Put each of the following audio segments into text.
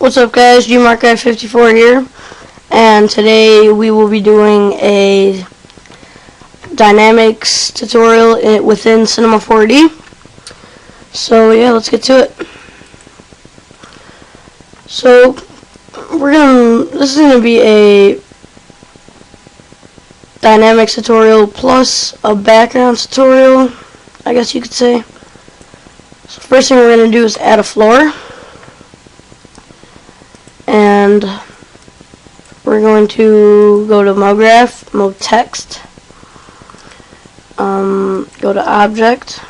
What's up, guys? GMarkGuy54 here, and today we will be doing a dynamics tutorial within Cinema 4D. So yeah, let's get to it. So this is gonna be a dynamics tutorial plus a background tutorial, I guess you could say. So first thing we're gonna do is add a floor. And we're going to go to MoGraph, Mode Text, go to Object,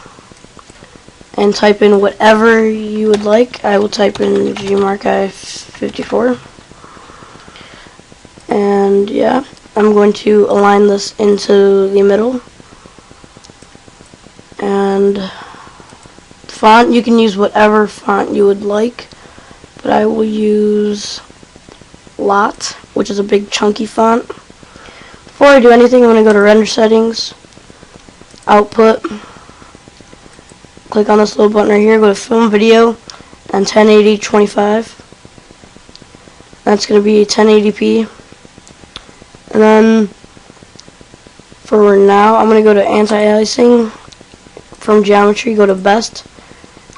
and type in whatever you would like. I will type in GMarkGuy54. And yeah, I'm going to align this into the middle. And font, you can use whatever font you would like. But I will use Lot, which is a big chunky font. Before I do anything, I'm going to go to Render Settings, Output, click on this little button right here, go to Film Video, and 1080-25. That's going to be 1080p. And then, for now, I'm going to go to Anti-Aliasing. From Geometry, go to Best,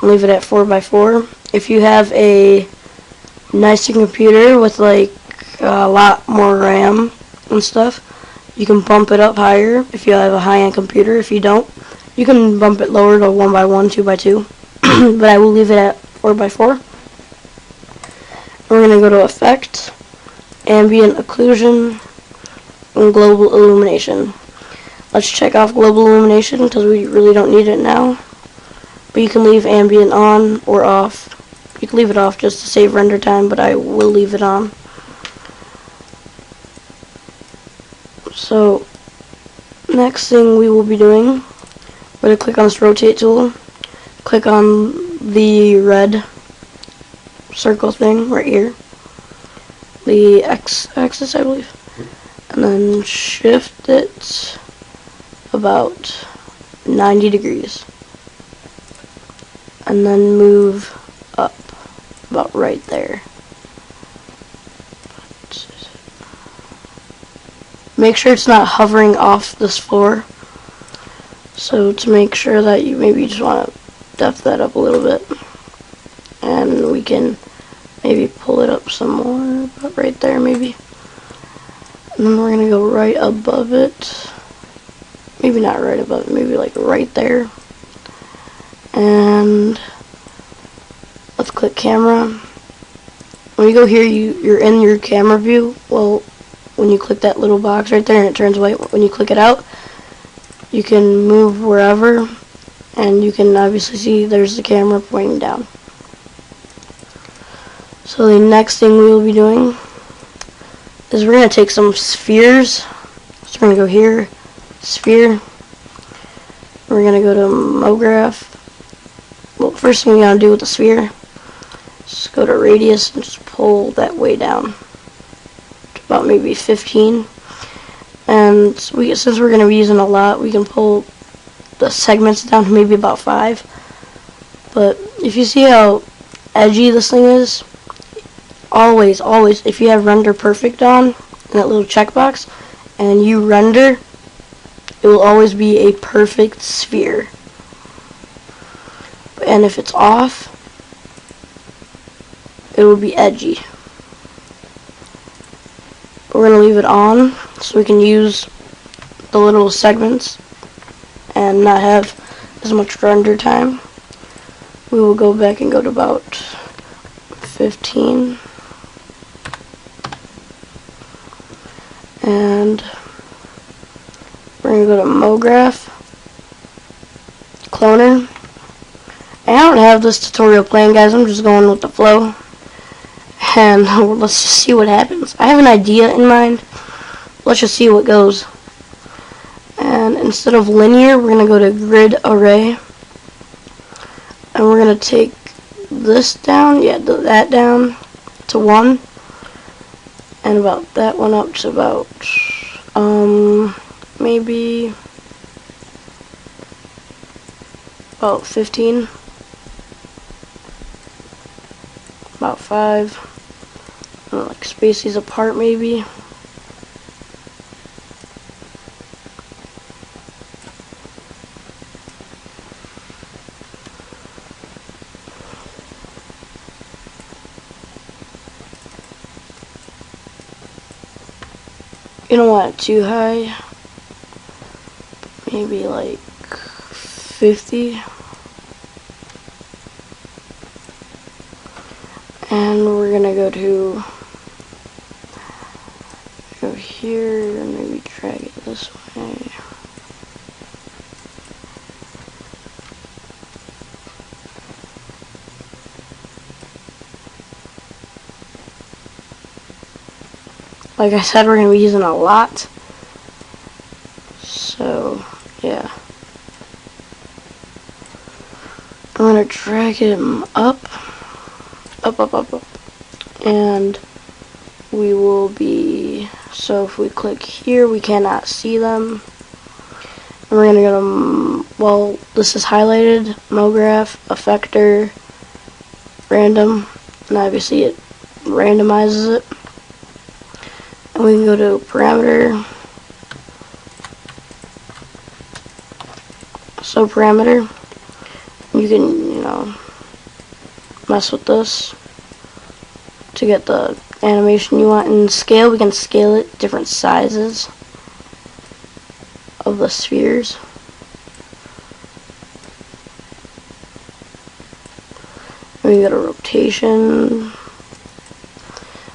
and leave it at 4x4. If you have a nicer computer with like a lot more RAM and stuff, you can bump it up higher if you have a high-end computer. If you don't, you can bump it lower to 1x1, 2x2, but I will leave it at 4x4. We're going to go to Effect, Ambient Occlusion, and Global Illumination. Let's check off Global Illumination because we really don't need it now, but you can leave Ambient on or off. You can leave it off just to save render time, but I will leave it on. So, next thing we will be doing, we're going to click on this rotate tool, click on the red circle thing right here, the x-axis I believe, and then shift it about 90 degrees, and then move up about right there. Make sure it's not hovering off this floor. So to make sure that you maybe just want to depth that up a little bit, and we can maybe pull it up some more, about right there maybe. And then we're gonna go right above it. Maybe not right above it, maybe like right there. And let's click camera. When you go here, you're in your camera view. Well, when you click that little box right there and it turns white, when you click it out, you can move wherever, and you can obviously see there's the camera pointing down. So the next thing we will be doing is we're going to take some spheres. So we're going to go here, sphere. We're going to go to MoGraph. Well, first thing we got to do with the sphere, just go to radius and just pull that way down to about maybe 15. And since we're going to be using a lot, we can pull the segments down to maybe about 5. But if you see how edgy this thing is, always, if you have render perfect on, in that little checkbox, and you render, it will always be a perfect sphere. And if it's off, it will be edgy. But we're going to leave it on so we can use the little segments and not have as much render time. We will go back and go to about 15. And we're going to go to MoGraph, Cloner. And I don't have this tutorial planned, guys. I'm just going with the flow. And let's just see what happens. I have an idea in mind. Let's just see what goes. And instead of linear, we're going to go to grid array. And we're going to take this down, that down to 1. And about that one up to about, maybe about 15. About 5. like space these apart maybe. You don't want it too high. Maybe like 50. And we're gonna go here and maybe drag it this way. Like I said, we're gonna be using a lot. So, yeah. I'm gonna drag him up. And we will be, so if we click here, we cannot see them. And we're gonna go to, well, this is highlighted, MoGraph, Effector, Random, and obviously it randomizes it. And we can go to Parameter. So Parameter, you can, mess with this to get the animation you want. And scale, we can scale it different sizes of the spheres. And we got a rotation.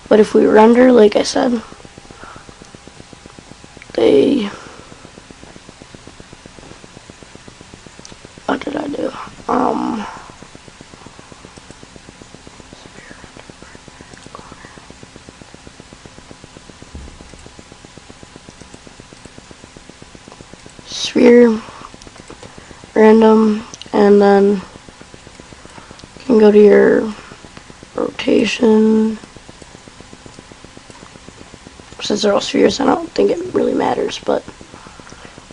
But if we render, like I said, what did I do? Sphere, random, and then you can go to your rotation. Since they're all spheres, I don't think it really matters, but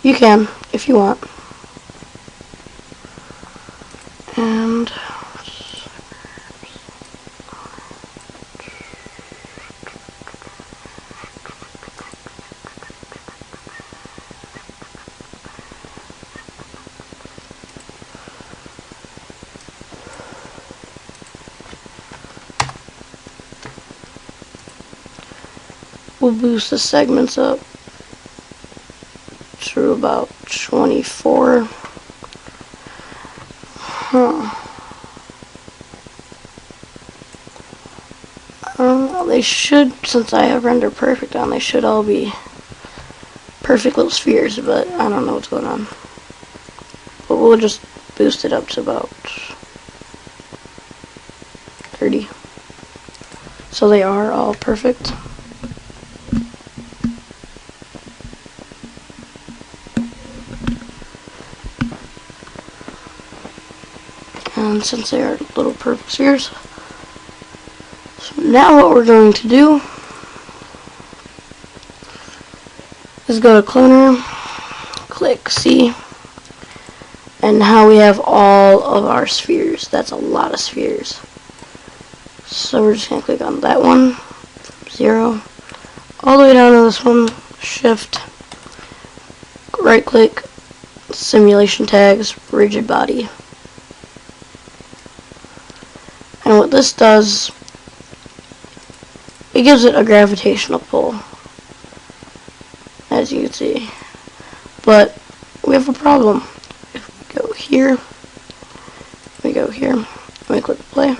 you can if you want. And we'll boost the segments up to about 24. They should, since I have render perfect on, they should all be perfect little spheres, but I don't know what's going on. But we'll just boost it up to about 30. So they are all perfect. And since they are little perfect spheres, so now what we're going to do is go to Cloner, click C, and now we have all of our spheres. That's a lot of spheres. So we're just going to click on that one, from 0, all the way down to this one, Shift, right click, Simulation Tags, Rigid Body. And what this does, it gives it a gravitational pull, as you can see. But we have a problem. If we go here, and we click play,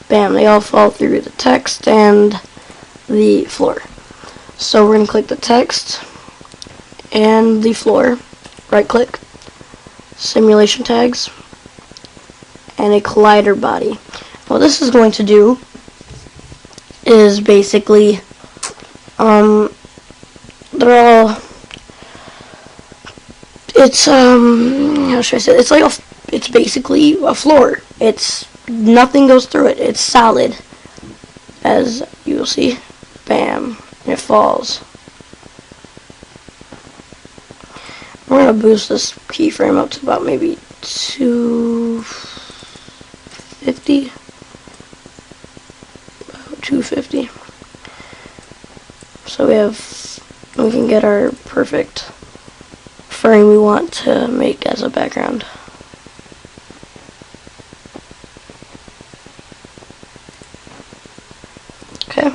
bam, they all fall through the text and the floor. So we're going to click the text and the floor, right click, Simulation Tags, and a collider body. What this is going to do is basically, they're all, it's, how should I say it? It's like it's basically a floor. It's, nothing goes through it. It's solid, as you will see. Bam, and it falls. We're going to boost this keyframe up to about maybe 250. 250. So we can get our perfect frame we want to make as a background. Okay.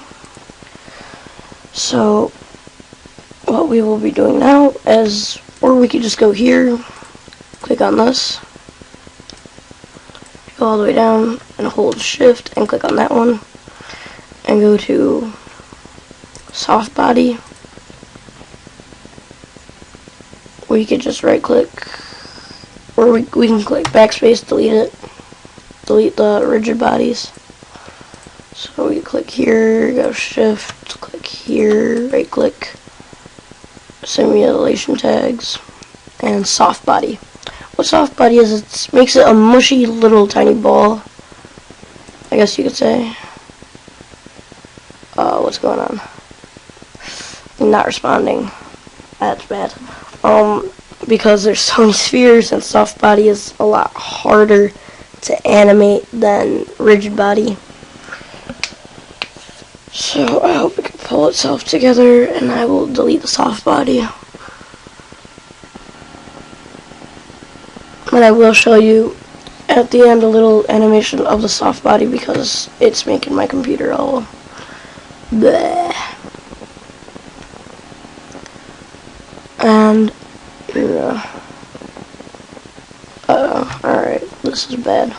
So what we will be doing now is, or we could just go here, click on this, go all the way down and hold shift and click on that one and go to soft body, or you could just right click, or we can click backspace, delete it, delete the rigid bodies. So we click here, go shift, click here, right click, simulation tags, and soft body. What soft body is, it makes it a mushy little tiny ball, I guess you could say. What's going on? Not responding. That's bad. Because there's so many spheres, and soft body is a lot harder to animate than rigid body. So I hope it can pull itself together, and I will delete the soft body. And I will show you at the end a little animation of the soft body because it's making my computer all bleh. And alright, this is bad.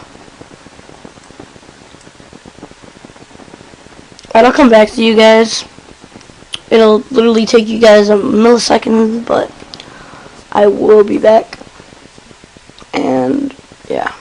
And I'll come back to you guys. It'll literally take you guys a millisecond, but I will be back. And yeah.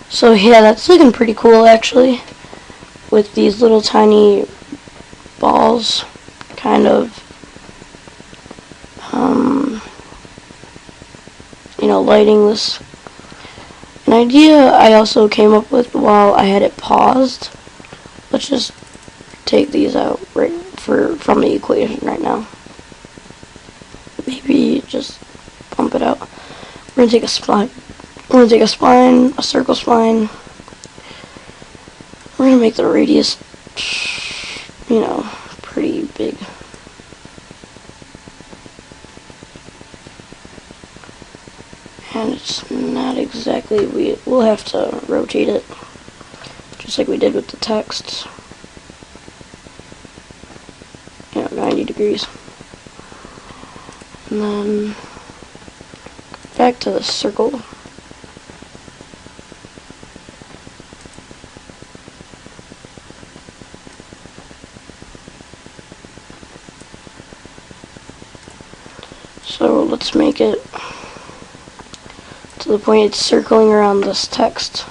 So yeah, that's looking pretty cool actually, with these little tiny balls kind of lighting this. An idea I also came up with while I had it paused. Let's just take these out from the equation right now. Maybe just bump it out. We're gonna take a spline. We're gonna take a spline, a circle spline. We're gonna make the radius, pretty big. And it's not exactly, we'll have to rotate it, just like we did with the text. 90 degrees. And then back to the circle. So let's make it to the point it's circling around this text.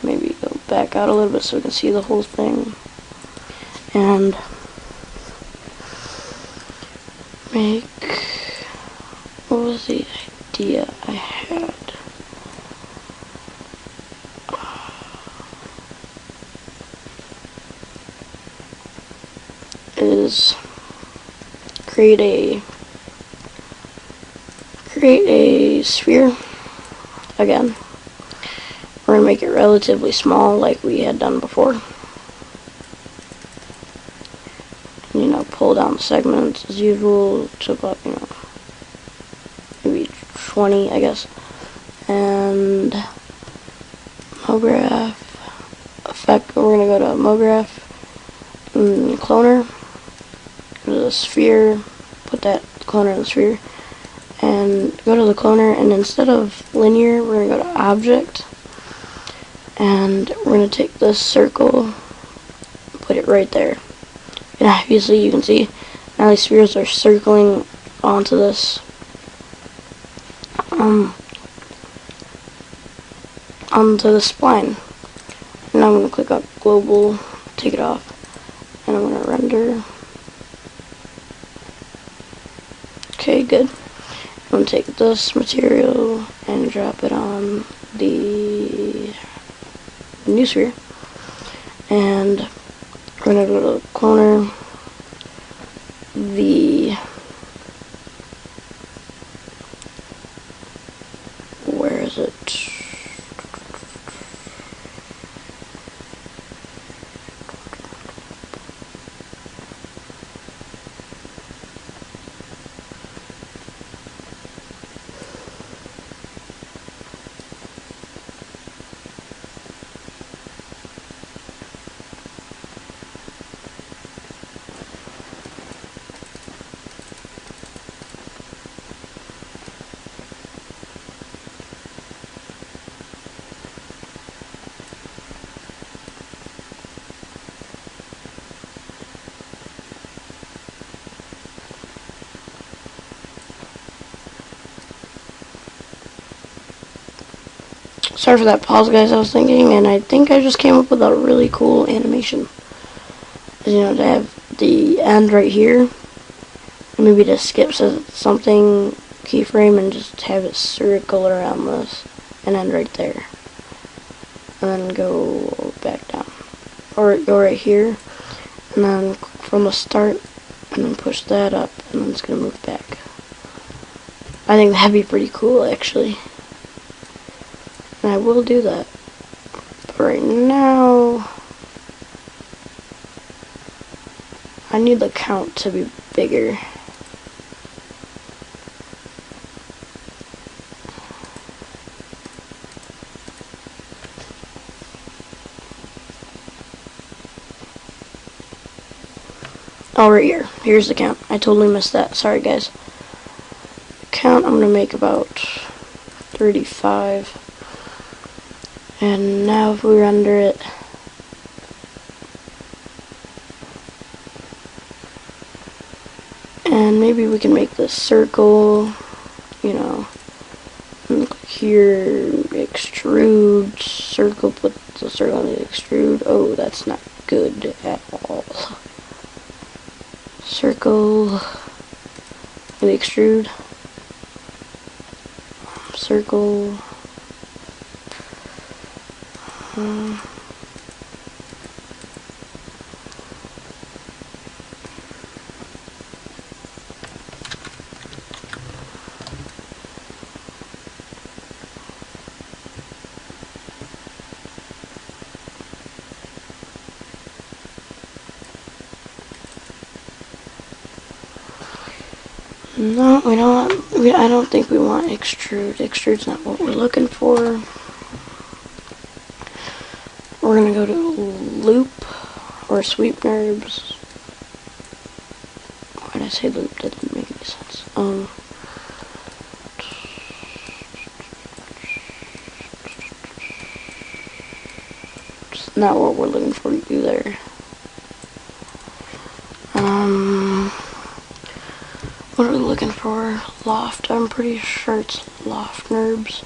Maybe go back out a little bit so we can see the whole thing. And make, what was the idea I had? Is create a sphere. Again, we're gonna make it relatively small like we had done before. You know, pull down segments as usual to about, you know, maybe 20, I guess. And MoGraph effect, we're gonna go to MoGraph and cloner, go to the sphere, put that cloner in the sphere, and go to the cloner, and instead of linear, we're gonna go to object, and we're gonna take this circle, put it right there. And obviously you can see now these spheres are circling onto this onto the spline. And I'm going to click on global, take it off, and I'm going to render. Okay, good. I'm going to take this material and drop it on the new sphere, and we're going to go to cloner, where is it? Sorry for that pause, guys. I was thinking, and I think I just came up with a really cool animation. You know, to have the end right here, and maybe just skip something keyframe and just have it circle around this and end right there, and then go back down, or go right here, and then from the start, and then push that up, and then it's gonna move back. I think that'd be pretty cool, actually. And I will do that. But right now, I need the count to be bigger. Oh, right here. Here's the count. I totally missed that. Sorry, guys. Count, I'm going to make about 35. And now if we render it, and maybe we can make this circle, you know, and here, extrude, circle, put the circle on the extrude. Oh, that's not good at all. Circle, and the extrude, circle, no, we don't. I don't think we want extrude. Extrude's not what we're looking for. We're gonna go to loop or sweep NURBS. Why did I say loop? That didn't make any sense. not what we're looking for to do there. What are we looking for? Loft. I'm pretty sure it's loft NURBS.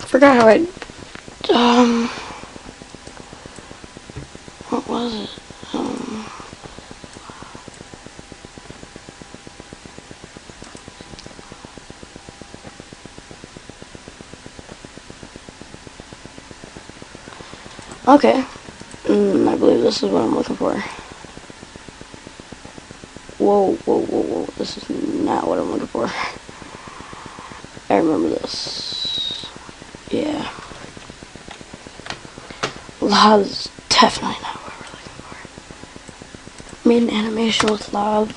I forgot how I, what was it? Okay. I believe this is what I'm looking for. Whoa, whoa, whoa, whoa. This is not what I'm looking for. I remember this. Yeah. Lob is definitely not what we're looking for. Made an animation with lob.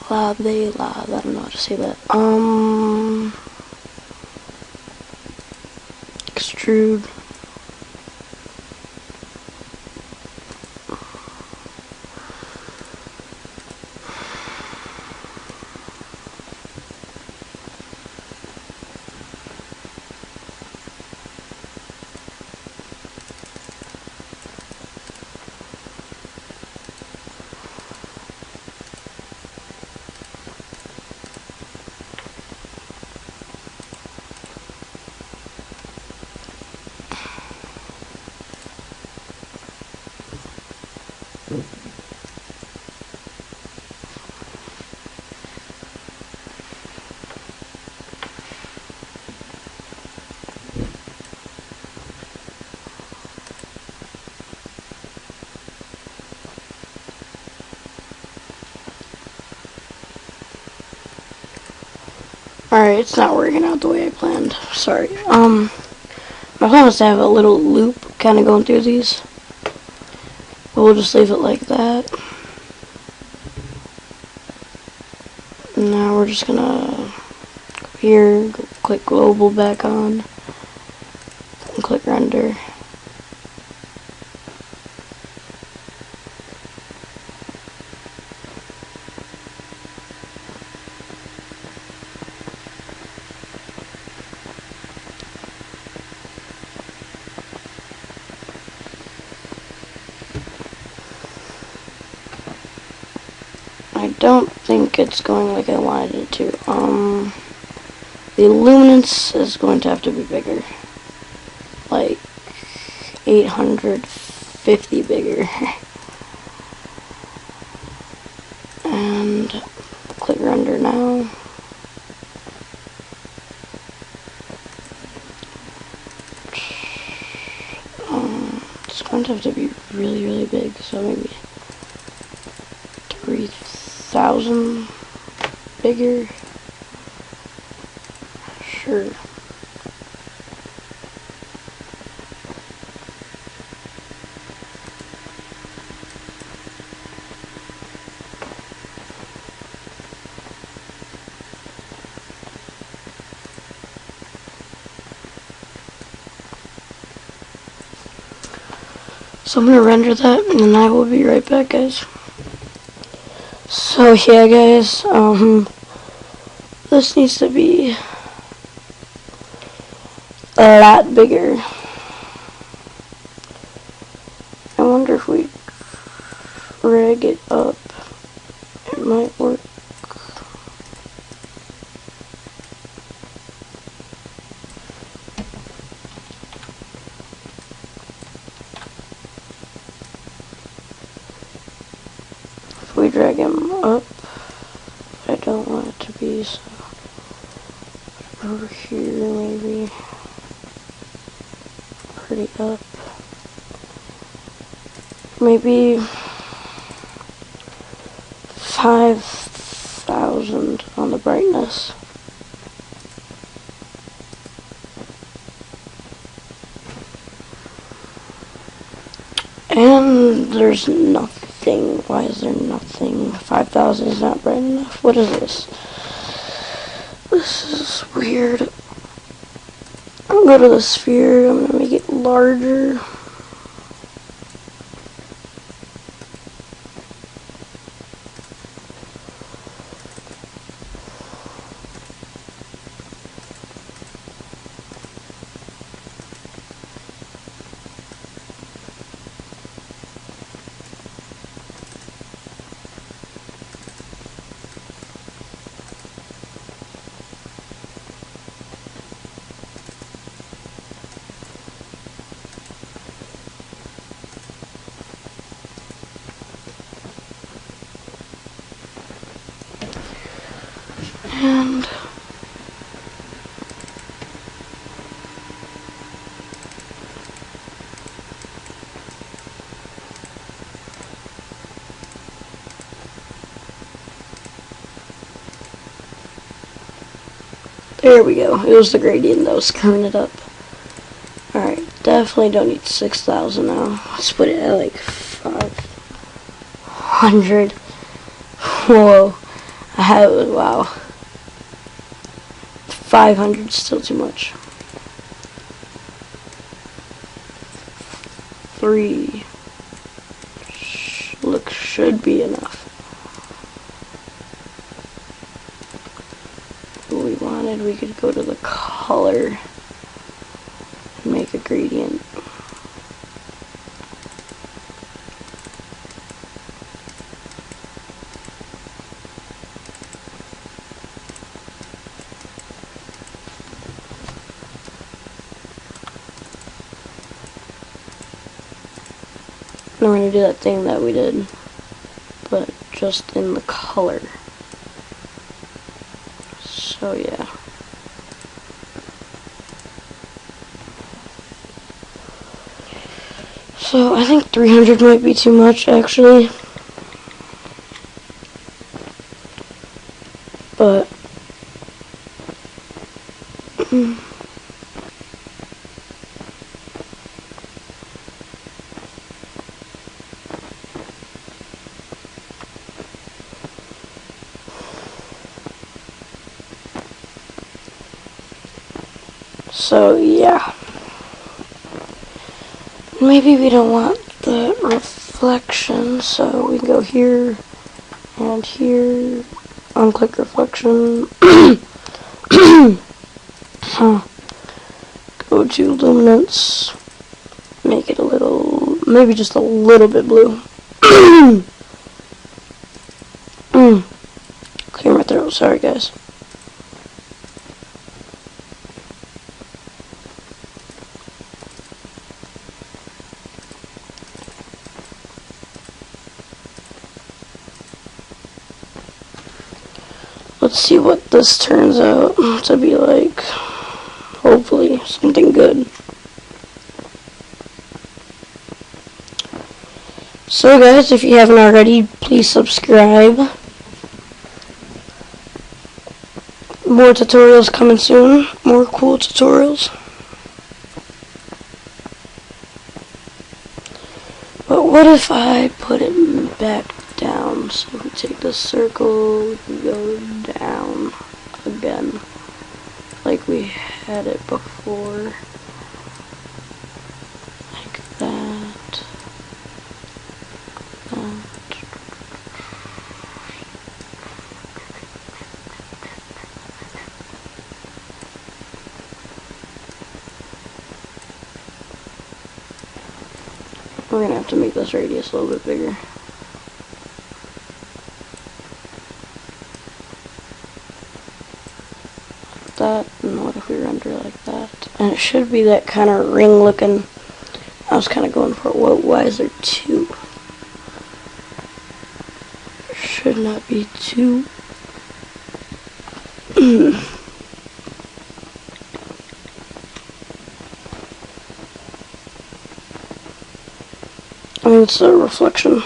Lob, I don't know how to say that. Extrude. Alright, it's not working out the way I planned. Sorry. My plan was to have a little loop kind of going through these. But we'll just leave it like that. Now we're just gonna go here, go click global back on, and click render. I don't think it's going like I wanted it to. The luminance is going to have to be bigger. Like 850 bigger. And click render now. It's going to have to be really, really big, so maybe 3,000 bigger. Sure. So I'm gonna render that, and then I will be right back, guys. So yeah, guys, this needs to be a lot bigger. I wonder if we drag it up, it might work. If we drag him up, I don't want it to be, so over here maybe, pretty up, maybe 5,000 on the brightness. And there's nothing. Why is there nothing? 5,000 is not bright enough. What is this? this is weird. I'll go to the sphere. I'm gonna make it larger. And there we go. It was the gradient that was screwing it up. Alright, definitely don't need 6,000 now. Let's put it at like 500. Whoa. I have, wow. 500 is still too much. 3 should be enough. If we wanted, we could go to the color and make a gradient. And we're going to do that thing that we did, but just in the color. So yeah. So I think 300 might be too much actually. But so yeah, maybe we don't want the reflection, so we can go here and here, unclick reflection, go to luminance, make it a little, maybe just a little bit blue. Clear my throat, sorry guys. Let's see what this turns out to be like. Hopefully something good. So guys, if you haven't already, please subscribe. More tutorials coming soon. More cool tutorials. But what if I put it back down? So we take this circle, we can go down again, like we had it before, like that. We're gonna have to make this radius a little bit bigger. That, and what if we render like that? And it should be that kind of ring looking. I was kind of going for it. Why is there 2? Should not be 2. I mean, it's a reflection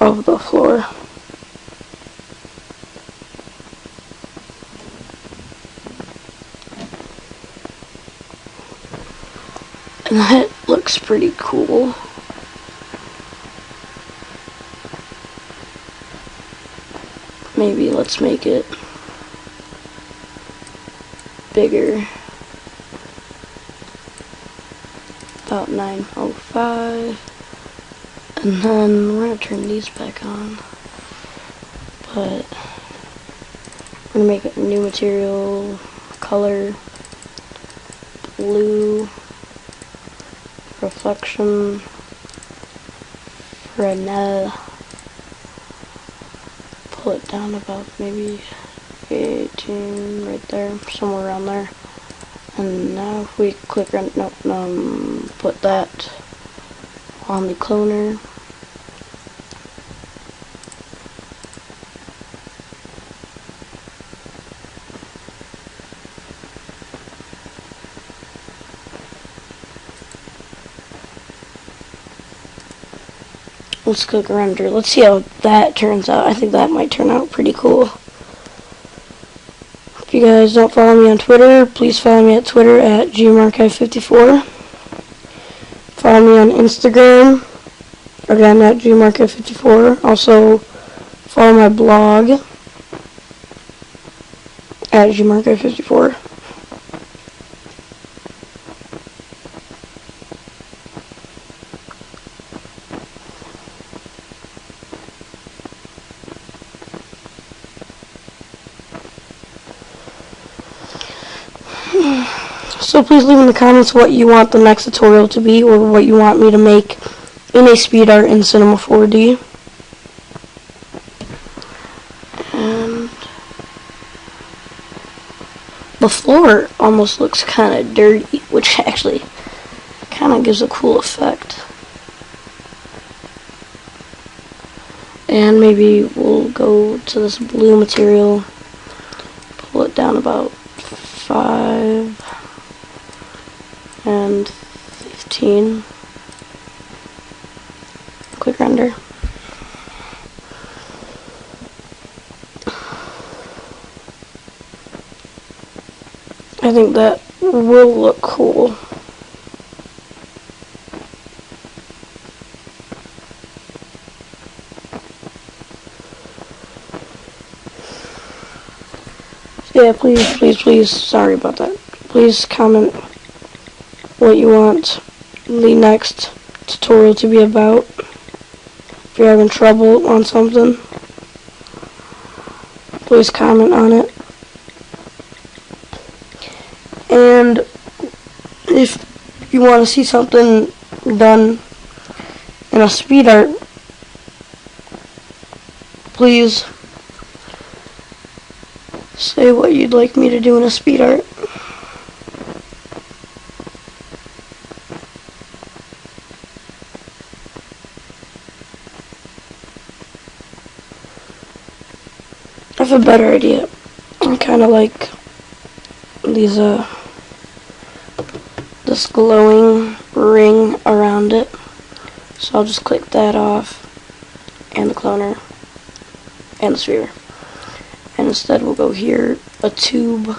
of the floor. And that looks pretty cool. Maybe let's make it bigger. About 905. And then we're going to turn these back on. But we're going to make a new material, color, blue, reflection, Fresnel. Pull it down about maybe 18, right there, somewhere around there. And now if we click run, put that on the cloner. Let's click render. Let's see how that turns out. I think that might turn out pretty cool. If you guys don't follow me on Twitter, please follow me at Twitter at gmarchive54. Follow me on Instagram, again at gmarchive54. Also, follow my blog at gmarchive54. So please leave in the comments what you want the next tutorial to be, or what you want me to make in a speed art in Cinema 4D. And the floor almost looks kind of dirty, which actually kind of gives a cool effect. And maybe we'll go to this blue material, pull it down about 5 and 15. Click render. I think that will look cool. So yeah, please, sorry about that. Please comment what you want the next tutorial to be about. If you're having trouble on something, please comment on it. And if you want to see something done in a speed art, please say what you'd like me to do in a speed art. I have a better idea. I kind of like these, this glowing ring around it. So I'll just click that off, and the cloner, and the sphere. And instead we'll go here, a tube.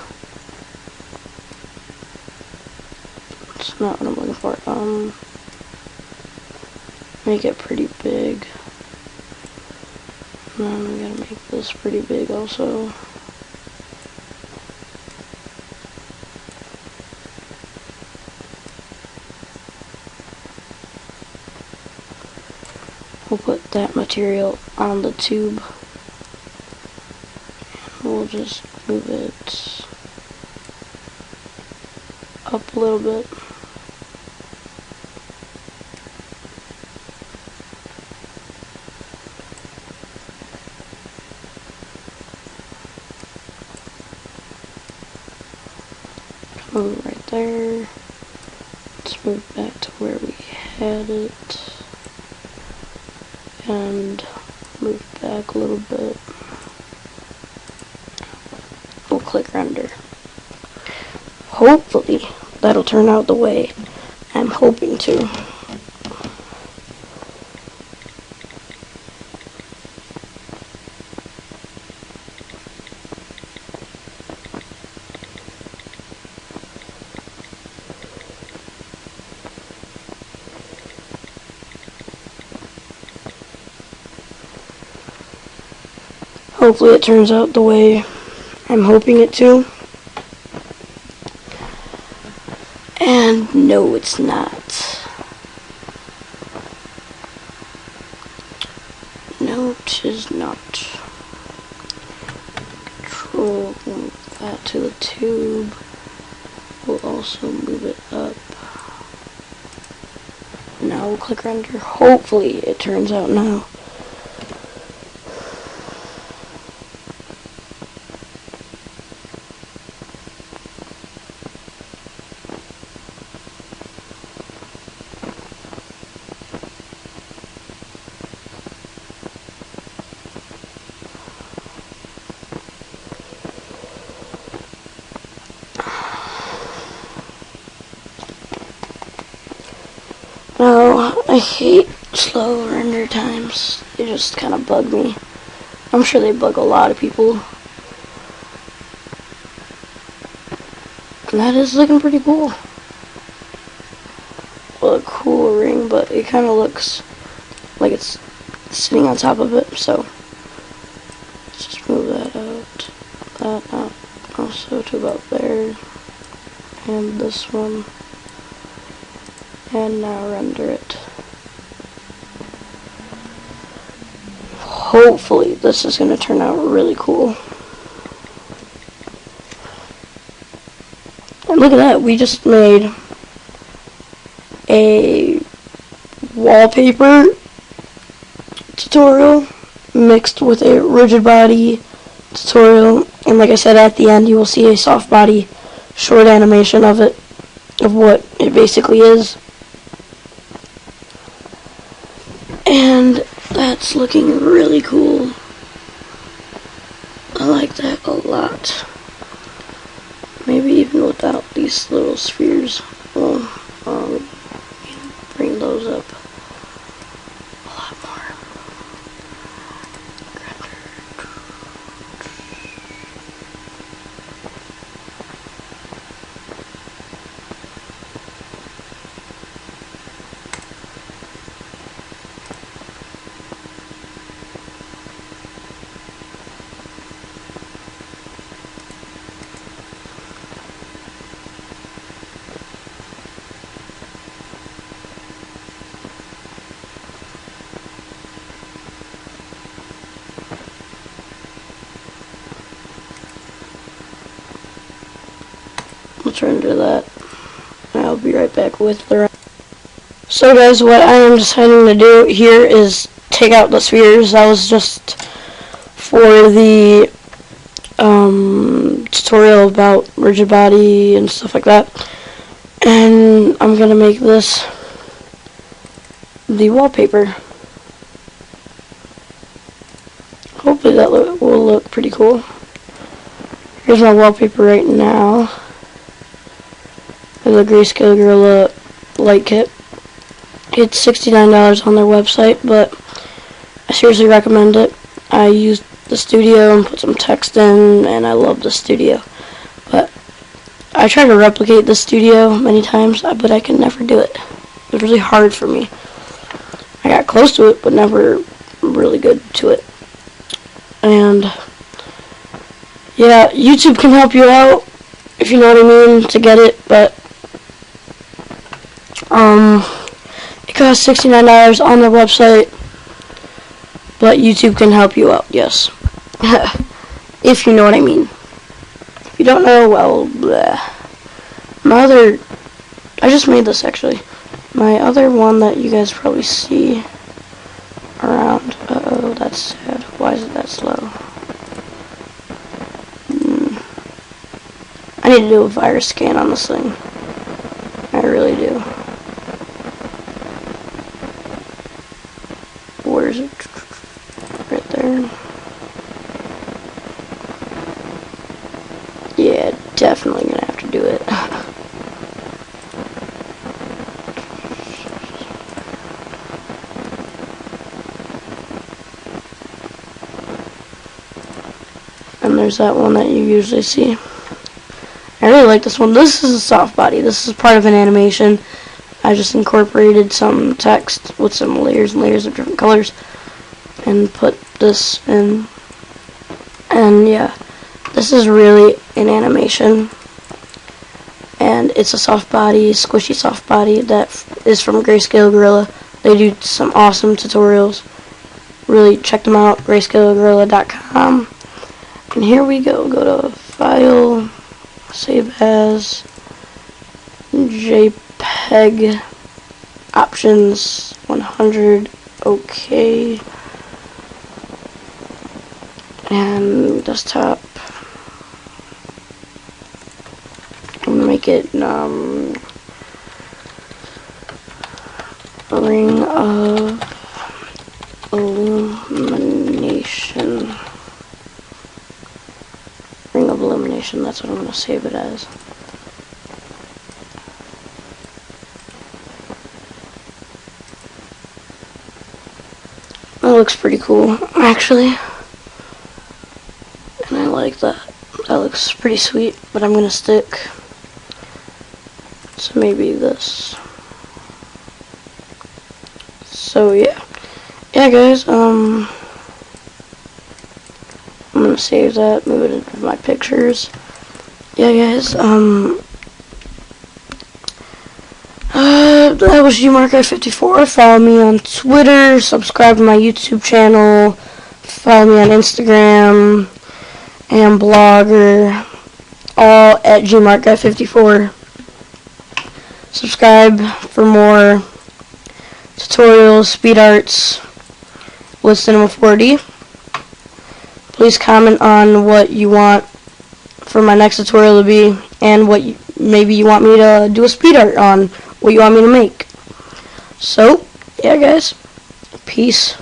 It's not what I'm looking for. Make it pretty big. And then we gotta make this pretty big also. We'll put that material on the tube. And we'll just move it up a little bit. Move right there. Let's move back to where we had it. And move back a little bit. We'll click render. Hopefully that'll turn out the way I'm hoping to. Hopefully it turns out the way I'm hoping it to. And no, it's not. No, it is not. Control that to the tube. We'll also move it up. Now we'll click render. Hopefully it turns out now. No, I hate slow render times. They just kind of bug me. I'm sure they bug a lot of people. And that is looking pretty cool. Well, a cool ring, but it kind of looks like it's sitting on top of it. So let's just move that out, also to about there, and this one. And now render it. Hopefully this is going to turn out really cool. And look at that, we just made a wallpaper tutorial mixed with a rigid body tutorial. And like I said, at the end you will see a soft body short animation of it, of what it basically is. And that's looking really cool. I like that a lot. Maybe even without these little spheres. Well, bring those up a lot more. Let's render that. I'll be right back with the rest. So guys, what I am deciding to do here is take out the spheres. That was just for the tutorial about rigid body and stuff like that. And I'm gonna make this the wallpaper. Hopefully that will look pretty cool. Here's my wallpaper right now. The Grayscale Gorilla light kit. It's $69 on their website, but I seriously recommend it. I used the studio and put some text in, and I love the studio. But I tried to replicate the studio many times, but I could never do it. It was really hard for me. I got close to it, but never really good to it. And yeah, YouTube can help you out, if you know what I mean, to get it, but it costs $69 on their website, but YouTube can help you out, yes. If you know what I mean. If you don't know, well, bleh. I just made this actually. My other one that you guys probably see around, uh-oh, that's sad. Why is it that slow? I need to do a virus scan on this thing. I really do. Where is it? Right there. Yeah, definitely gonna have to do it. And there's that one that you usually see. I really like this one. This is a soft body. This is part of an animation. I just incorporated some text with some layers and layers of different colors and put this in. And yeah, this is really an animation. and it's a soft body, squishy soft body that is from Grayscale Gorilla. They do some awesome tutorials. Really check them out, grayscalegorilla.com. And here we go. Go to File, Save As, JPEG, Options, 100, OK, and Desktop. I'm gonna make it Ring of Illumination. Ring of Illumination, that's what I'm gonna save it as. That looks pretty cool, actually. And I like that. That looks pretty sweet, but I'm gonna stick to maybe this. So yeah. Yeah guys, I'm gonna save that, move it into my pictures. Yeah guys, that was GMarkI54. Follow me on Twitter, subscribe to my YouTube channel, follow me on Instagram and Blogger, all at GMarkI54. Subscribe for more tutorials, speed arts with Cinema 4D. Please comment on what you want for my next tutorial to be, and what maybe you want me to do a speed art on, what you want me to make. So, yeah guys, peace.